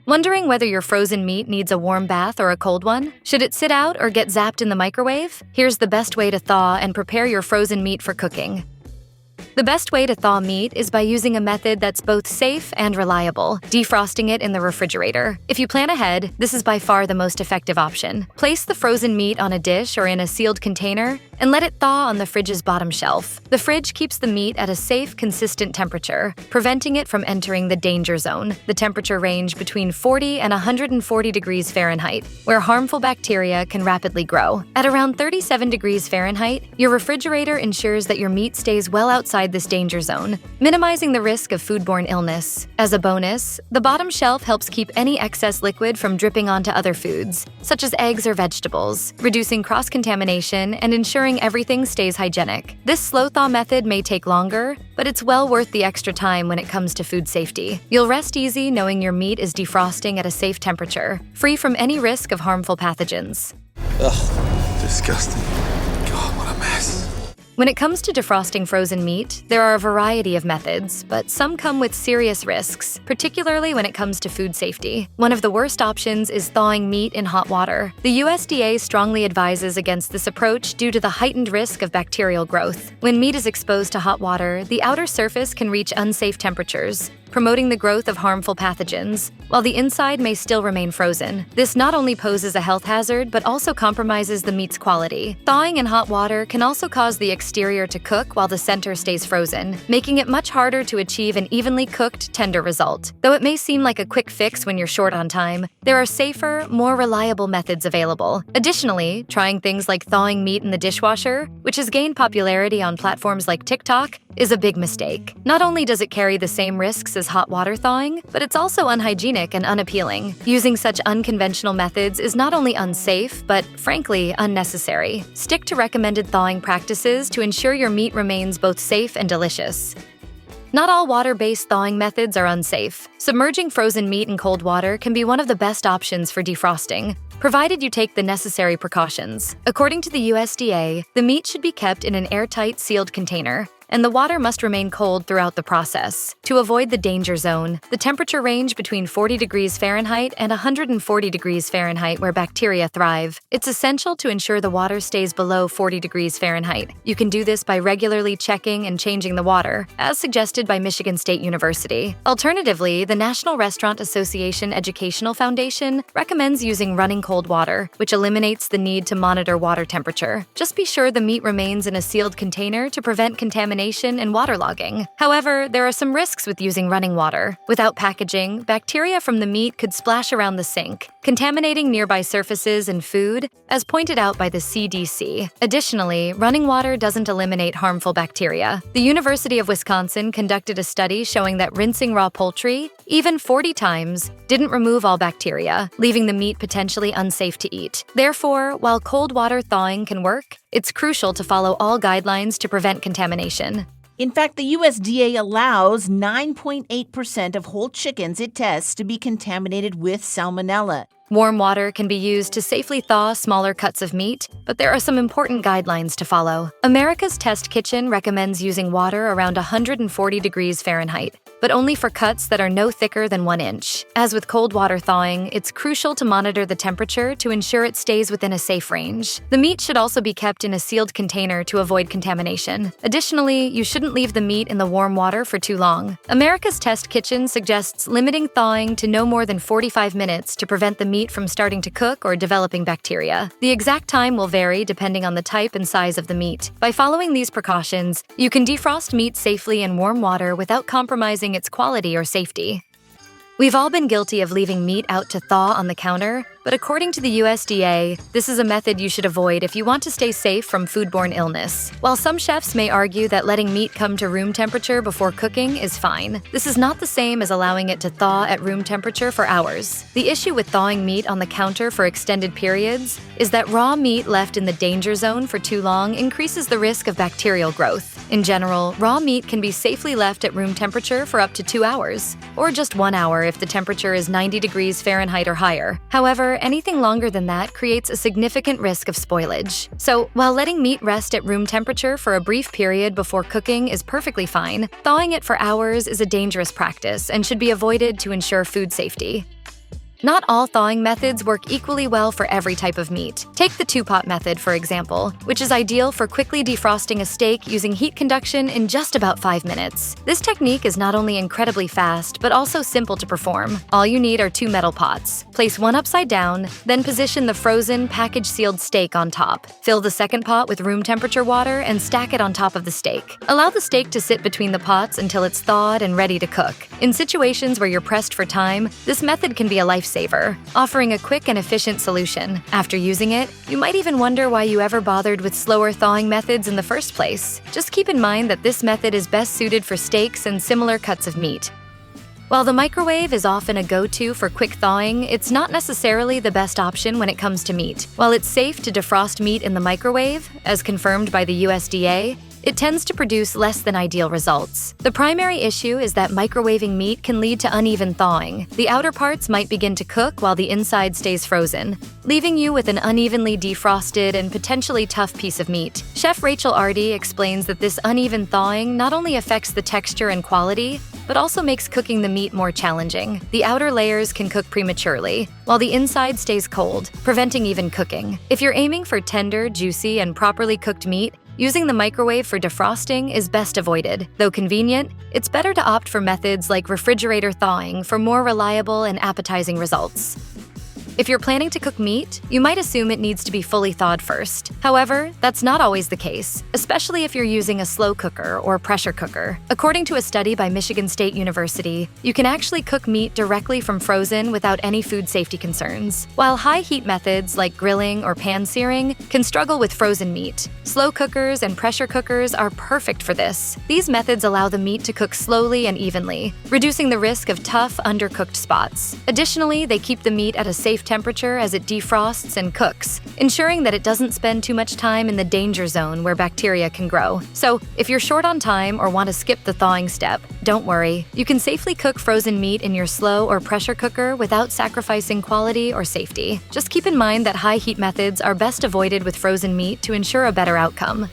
Wondering whether your frozen meat needs a warm bath or a cold one? Should it sit out or get zapped in the microwave? Here's the best way to thaw and prepare your frozen meat for cooking. The best way to thaw meat is by using a method that's both safe and reliable, defrosting it in the refrigerator. If you plan ahead, this is by far the most effective option. Place the frozen meat on a dish or in a sealed container and let it thaw on the fridge's bottom shelf. The fridge keeps the meat at a safe, consistent temperature, preventing it from entering the danger zone, the temperature range between 40 and 140 degrees Fahrenheit, where harmful bacteria can rapidly grow. At around 37 degrees Fahrenheit, your refrigerator ensures that your meat stays well outside this danger zone, minimizing the risk of foodborne illness. As a bonus, the bottom shelf helps keep any excess liquid from dripping onto other foods, such as eggs or vegetables, reducing cross-contamination and ensuring everything stays hygienic. This slow thaw method may take longer, but it's well worth the extra time when it comes to food safety. You'll rest easy knowing your meat is defrosting at a safe temperature, free from any risk of harmful pathogens. Ugh, disgusting. God, what a mess. When it comes to defrosting frozen meat, there are a variety of methods, but some come with serious risks, particularly when it comes to food safety. One of the worst options is thawing meat in hot water. The USDA strongly advises against this approach due to the heightened risk of bacterial growth. When meat is exposed to hot water, the outer surface can reach unsafe temperatures, promoting the growth of harmful pathogens, while the inside may still remain frozen. This not only poses a health hazard, but also compromises the meat's quality. Thawing in hot water can also cause the exterior to cook while the center stays frozen, making it much harder to achieve an evenly cooked, tender result. Though it may seem like a quick fix when you're short on time, there are safer, more reliable methods available. Additionally, trying things like thawing meat in the dishwasher, which has gained popularity on platforms like TikTok, is a big mistake. Not only does it carry the same risks as hot water thawing, but it's also unhygienic and unappealing. Using such unconventional methods is not only unsafe, but frankly, unnecessary. Stick to recommended thawing practices to ensure your meat remains both safe and delicious. Not all water-based thawing methods are unsafe. Submerging frozen meat in cold water can be one of the best options for defrosting, provided you take the necessary precautions. According to the USDA, the meat should be kept in an airtight, sealed container, and the water must remain cold throughout the process. To avoid the danger zone, the temperature range between 40 degrees Fahrenheit and 140 degrees Fahrenheit where bacteria thrive. It's essential to ensure the water stays below 40 degrees Fahrenheit. You can do this by regularly checking and changing the water, as suggested by Michigan State University. Alternatively, the National Restaurant Association Educational Foundation recommends using running cold water, which eliminates the need to monitor water temperature. Just be sure the meat remains in a sealed container to prevent contamination and waterlogging. However, there are some risks with using running water. Without packaging, bacteria from the meat could splash around the sink, contaminating nearby surfaces and food, as pointed out by the CDC. Additionally, running water doesn't eliminate harmful bacteria. The University of Wisconsin conducted a study showing that rinsing raw poultry, even 40 times, didn't remove all bacteria, leaving the meat potentially unsafe to eat. Therefore, while cold water thawing can work, it's crucial to follow all guidelines to prevent contamination. In fact, the USDA allows 9.8% of whole chickens it tests to be contaminated with salmonella. Warm water can be used to safely thaw smaller cuts of meat, but there are some important guidelines to follow. America's Test Kitchen recommends using water around 140 degrees Fahrenheit, but only for cuts that are no thicker than 1 inch. As with cold water thawing, it's crucial to monitor the temperature to ensure it stays within a safe range. The meat should also be kept in a sealed container to avoid contamination. Additionally, you shouldn't leave the meat in the warm water for too long. America's Test Kitchen suggests limiting thawing to no more than 45 minutes to prevent the meat from starting to cook or developing bacteria. The exact time will vary depending on the type and size of the meat. By following these precautions, you can defrost meat safely in warm water without compromising its quality or safety. We've all been guilty of leaving meat out to thaw on the counter, but according to the USDA, this is a method you should avoid if you want to stay safe from foodborne illness. While some chefs may argue that letting meat come to room temperature before cooking is fine, this is not the same as allowing it to thaw at room temperature for hours. The issue with thawing meat on the counter for extended periods is that raw meat left in the danger zone for too long increases the risk of bacterial growth. In general, raw meat can be safely left at room temperature for up to 2 hours, or just 1 hour if the temperature is 90 degrees Fahrenheit or higher. However, anything longer than that creates a significant risk of spoilage. So, while letting meat rest at room temperature for a brief period before cooking is perfectly fine, thawing it for hours is a dangerous practice and should be avoided to ensure food safety. Not all thawing methods work equally well for every type of meat. Take the two-pot method, for example, which is ideal for quickly defrosting a steak using heat conduction in just about 5 minutes. This technique is not only incredibly fast, but also simple to perform. All you need are 2 metal pots. Place one upside down, then position the frozen, package-sealed steak on top. Fill the second pot with room temperature water and stack it on top of the steak. Allow the steak to sit between the pots until it's thawed and ready to cook. In situations where you're pressed for time, this method can be a lifesaver, offering a quick and efficient solution. After using it, you might even wonder why you ever bothered with slower thawing methods in the first place. Just keep in mind that this method is best suited for steaks and similar cuts of meat. While the microwave is often a go-to for quick thawing, it's not necessarily the best option when it comes to meat. While it's safe to defrost meat in the microwave, as confirmed by the USDA, it tends to produce less than ideal results. The primary issue is that microwaving meat can lead to uneven thawing. The outer parts might begin to cook while the inside stays frozen, leaving you with an unevenly defrosted and potentially tough piece of meat. Chef Rachel Ardy explains that this uneven thawing not only affects the texture and quality, but also makes cooking the meat more challenging. The outer layers can cook prematurely, while the inside stays cold, preventing even cooking. If you're aiming for tender, juicy, and properly cooked meat, using the microwave for defrosting is best avoided. Though convenient, it's better to opt for methods like refrigerator thawing for more reliable and appetizing results. If you're planning to cook meat, you might assume it needs to be fully thawed first. However, that's not always the case, especially if you're using a slow cooker or pressure cooker. According to a study by Michigan State University, you can actually cook meat directly from frozen without any food safety concerns. While high heat methods like grilling or pan searing can struggle with frozen meat, slow cookers and pressure cookers are perfect for this. These methods allow the meat to cook slowly and evenly, reducing the risk of tough, undercooked spots. Additionally, they keep the meat at a safe temperature as it defrosts and cooks, ensuring that it doesn't spend too much time in the danger zone where bacteria can grow. So, if you're short on time or want to skip the thawing step, don't worry. You can safely cook frozen meat in your slow or pressure cooker without sacrificing quality or safety. Just keep in mind that high heat methods are best avoided with frozen meat to ensure a better outcome.